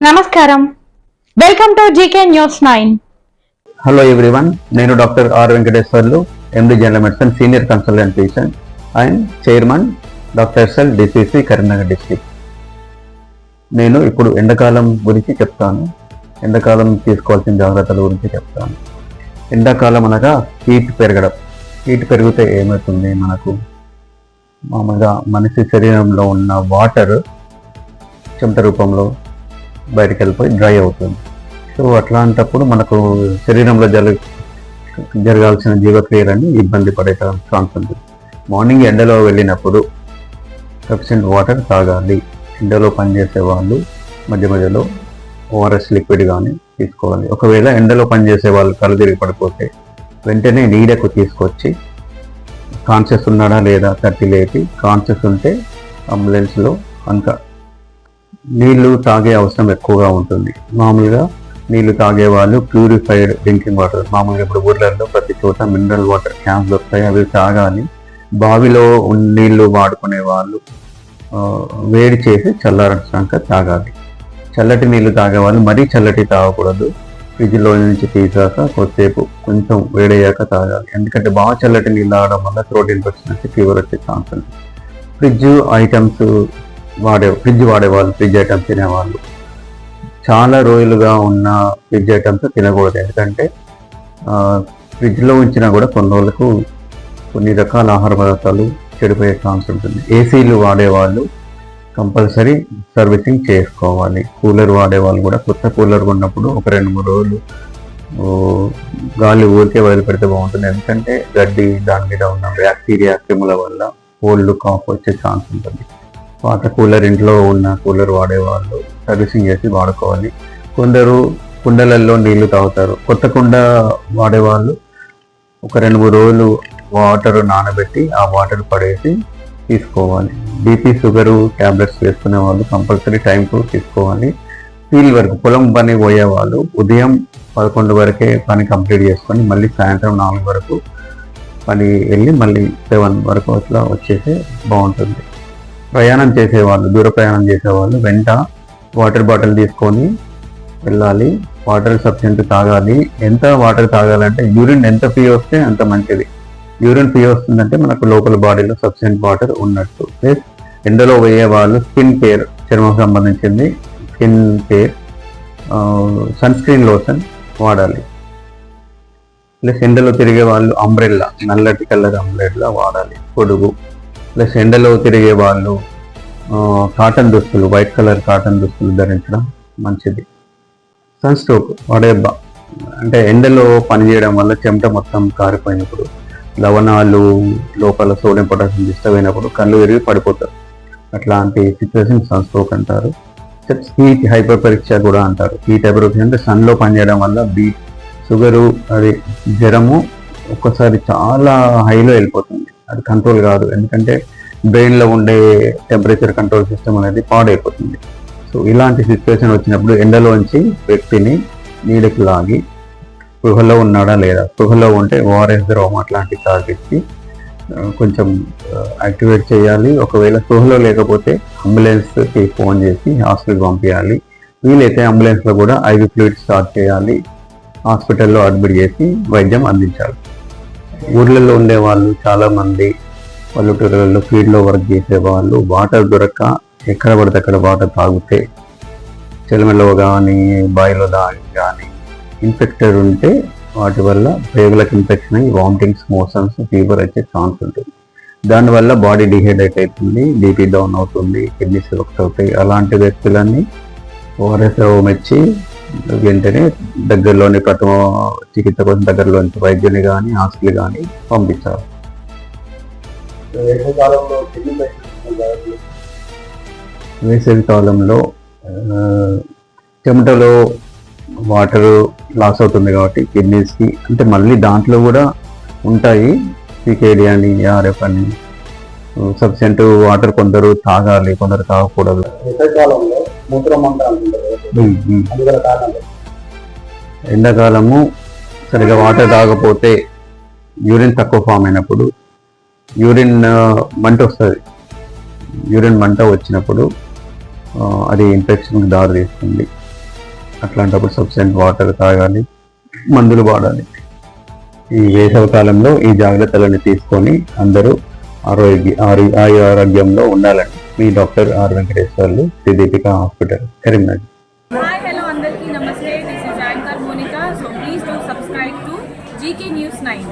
నమస్కారం, welcome to GK news 9. Hello everyone, నేను doctor R Venkateswarlu, MD general medicine, senior consultant physician and chairman doctor SL DCC Karimnagar district. నేను ఇప్పుడు ఎండాకాలం గురించి చెప్తాను. ఎండాకాలం తీసుకోవాల్సిన జాగ్రత్తల గురించి చెప్తాను. ఎండాకాలం అనగా హీట్ పెరగడం. హీట్ పెరిగితే ఏమవుతుంది, మనకు మామూలుగా మనిషి శరీరంలో ఉన్న వాటర్ చెమట రూపంలో బయటకు వెళ్ళిపోయి డ్రై అవుతుంది. సో అట్లాంటప్పుడు మనకు శరీరంలో జరగాల్సిన జీవక్రియలన్నీ ఇబ్బంది పడే ఛాన్స్ ఉంటుంది. మార్నింగ్ ఎండలో వెళ్ళినప్పుడు సఫిషియెంట్ వాటర్ తాగాలి. ఎండలో పనిచేసే వాళ్ళు మధ్య మధ్యలో ఓఆర్ఎస్ లిక్విడ్ కానీ తీసుకోవాలి. ఒకవేళ ఎండలో పనిచేసే వాళ్ళు కళ్ళు తిరిగి పడిపోతే వెంటనే నీడకు తీసుకొచ్చి కాన్షియస్ ఉన్నాడా లేదా తట్టి లేపి, కాన్షియస్ ఉంటే అంబులెన్స్లో అంతా నీళ్లు తాగే అవసరం ఎక్కువగా ఉంటుంది. మామూలుగా నీళ్లు తాగే వాళ్ళు ప్యూరిఫైడ్ డ్రింకింగ్ వాటర్, మామూలుగా ఇప్పుడు ఊర్లలో ప్రతి చోట మినరల్ వాటర్ క్యాన్స్ దొరుకుతాయి, అవి తాగాలి. బావిలో నీళ్లు వాడుకునే వాళ్ళు వేడి చేసి చల్లార్చాక తాగాలి. చల్లటి నీళ్లు తాగే వాళ్ళు మరీ చల్లటి తాగకూడదు. ఫ్రిడ్జ్లో నుంచి తీసాక కొద్దిసేపు కొంచెం వేడయ్యాక తాగాలి. ఎందుకంటే బాగా చల్లటి నీళ్ళు తాగడం వల్ల థ్రోట్ ఇన్ఫెక్షన్ వచ్చి ఫీవర్ వచ్చే ఛాన్స్ ఉంది. ఫ్రిడ్జ్ ఐటమ్స్ వాడేవాళ్ళు, ఫ్రిడ్జ్ ఐటమ్స్ తినేవాళ్ళు చాలా రోజులుగా ఉన్న ఫ్రిడ్జ్ ఐటమ్స్ తినకూడదు. ఎందుకంటే ఫ్రిడ్జ్లో ఉంచినా కూడా కొన్ని రోజులకు కొన్ని రకాల ఆహార పదార్థాలు చెడిపోయే ఛాన్స్ ఉంటుంది. ఏసీలు వాడేవాళ్ళు కంపల్సరీ సర్వీసింగ్ చేసుకోవాలి. కూలర్ వాడేవాళ్ళు కూడా కొత్త కూలర్ ఉన్నప్పుడు ఒక 2-3 రోజులు గాలి ఊరికే వదిలిపెడితే బాగుంటుంది. ఎందుకంటే గడ్డి, దాని మీద ఉన్న బ్యాక్టీరియా, క్రిముల వల్ల కోల్డ్, కాఫ్ వచ్చే ఛాన్స్ ఉంటుంది. పాత కూలర్, ఇంట్లో ఉన్న కూలర్ వాడేవాళ్ళు సర్వీసింగ్ చేసి వాడుకోవాలి. కొందరు కుండలలో నీళ్లు తాగుతారు. కొత్త కుండ వాడేవాళ్ళు ఒక 2-3 రోజులు వాటర్ నానబెట్టి ఆ వాటర్ పడేసి తీసుకోవాలి. బీపీ, షుగరు ట్యాబ్లెట్స్ వేసుకునే వాళ్ళు కంపల్సరీ టైంకు తీసుకోవాలి. ఫీల్డ్ వరకు పొలం పని పోయే వాళ్ళు ఉదయం 11 వరకే పని కంప్లీట్ చేసుకొని మళ్ళీ సాయంత్రం 4 వరకు పని వెళ్ళి మళ్ళీ 7 వరకు అట్లా వచ్చేస్తే బాగుంటుంది. ప్రయాణం చేసేవాళ్ళు, దూర ప్రయాణం చేసేవాళ్ళు వెంట వాటర్ బాటిల్ తీసుకొని వెళ్ళాలి. వాటర్ సఫిషియెంట్ తాగాలి. ఎంత వాటర్ తాగాలంటే యూరిన్ ఎంత పీ వస్తే అంత మంచిది. యూరిన్ పీ వస్తుందంటే మనకు లోపల బాడీలో సఫిషియెంట్ వాటర్ ఉన్నట్టు. ప్లస్ ఎండలో పోయే వాళ్ళు స్కిన్ కేర్, చర్మం సంబంధించింది skin care, sunscreen lotion వాడాలి. ప్లస్ ఎండలో తిరిగే వాళ్ళు అంబ్రెల్లా, నల్లటి కలర్ అంబ్రెల్లా వాడాలి, పొడుగు. ప్లస్ ఎండలో తిరిగే వాళ్ళు కాటన్ దుస్తులు, వైట్ కలర్ కాటన్ దుస్తులు ధరించడం మంచిది. సన్ స్ట్రోక్ అంటే ఎండలో పనిచేయడం వల్ల చెమట మొత్తం కారిపోయినప్పుడు, లవణాలు లోపల సోడియం పొటాషియం డిస్టర్బ్ అయినప్పుడు కళ్ళు విరిగి పడిపోతారు. అట్లాంటి సిచ్యువేషన్ సన్ స్ట్రోక్ అంటారు. హీట్ హైపర్ పరీక్ష కూడా అంటారు. హీట్ హైపర్ పరీక్ష అంటే సన్లో పనిచేయడం వల్ల షుగరు, అది జ్వరము ఒక్కసారి చాలా హైలో వెళ్ళిపోతుంది. అది కంట్రోల్ కాదు. ఎందుకంటే బ్రెయిన్లో ఉండే టెంపరేచర్ కంట్రోల్ సిస్టమ్ అనేది పాడైపోతుంది. సో ఇలాంటి సిచ్యువేషన్ వచ్చినప్పుడు ఎండలోంచి వ్యక్తిని నీడకి లాగి స్పృహలో ఉన్నాడా లేదా, స్పృహలో ఉంటే ఓఆర్ఎస్ ద్రవం అట్లాంటివి తాగిచ్చి కొంచెం యాక్టివేట్ చేయాలి. ఒకవేళ స్పృహలో లేకపోతే అంబులెన్స్కి ఫోన్ చేసి హాస్పిటల్కి పంపించాలి. వీలైతే అంబులెన్స్లో కూడా IV ఫ్లూయిడ్ స్టార్ట్ చేయాలి. హాస్పిటల్లో అడ్మిట్ చేసి వైద్యం అందించాలి. ఊర్లలో ఉండేవాళ్ళు చాలామంది, పల్లెటూరులలో ఫీల్డ్లో వర్క్ చేసేవాళ్ళు వాటర్ దొరక్క ఎక్కడ పడితే అక్కడ వాటర్ తాగితే చెలమలో కానీ బాయిలో కానీ ఇన్ఫెక్టెడ్ ఉంటే వాటి వల్ల పేగులకు ఇన్ఫెక్షన్ అయ్యి వామిటింగ్స్, మోషన్స్, ఫీవర్ వచ్చే ఛాన్స్ ఉంటుంది. దానివల్ల బాడీ డిహైడ్రేట్ అవుతుంది, బీపీ డౌన్ అవుతుంది, కిడ్నీస్ ఎఫెక్ట్ అవుతాయి. అలాంటి వ్యక్తులన్నీ ఓఆర్ఎస్ మెచ్చి వెంటనే దగ్గరలోని ప్రథమ చికిత్స కోసం దగ్గరలోని వైద్యుని కానీ హాస్పిటల్ కానీ పంపించాలి. వేసవి కాలంలో చెమటలో వాటర్ లాస్ అవుతుంది కాబట్టి కిడ్నీస్కి, అంటే మళ్ళీ దాంట్లో కూడా ఉంటాయి CKD అని, ARF అని, సఫిషియెంట్ వాటర్ కొందరు తాగాలి, కొందరు తాగకూడదు. ఎండాకాలము సరిగా వాటర్ తాగకపోతే యూరిన్ తక్కువ ఫామ్ అయినప్పుడు యూరిన్ మంట వస్తుంది. యూరిన్ మంట వచ్చినప్పుడు అది ఇన్ఫెక్షన్కి దారి తీస్తుంది. అట్లాంటప్పుడు సఫిషియెంట్ వాటర్ తాగాలి, మందులు వాడాలి. ఈ వేసవి కాలంలో ఈ జాగ్రత్తలను తీసుకొని అందరూ ఆరోగ్యంలో ఉండాలని మీ doctor R Venkateswarlu, Shri Deepika hospital, Karimnagar. Hi, hello, Andarki, Namaste. This is Anchor Monica. So please do subscribe to GK News 9.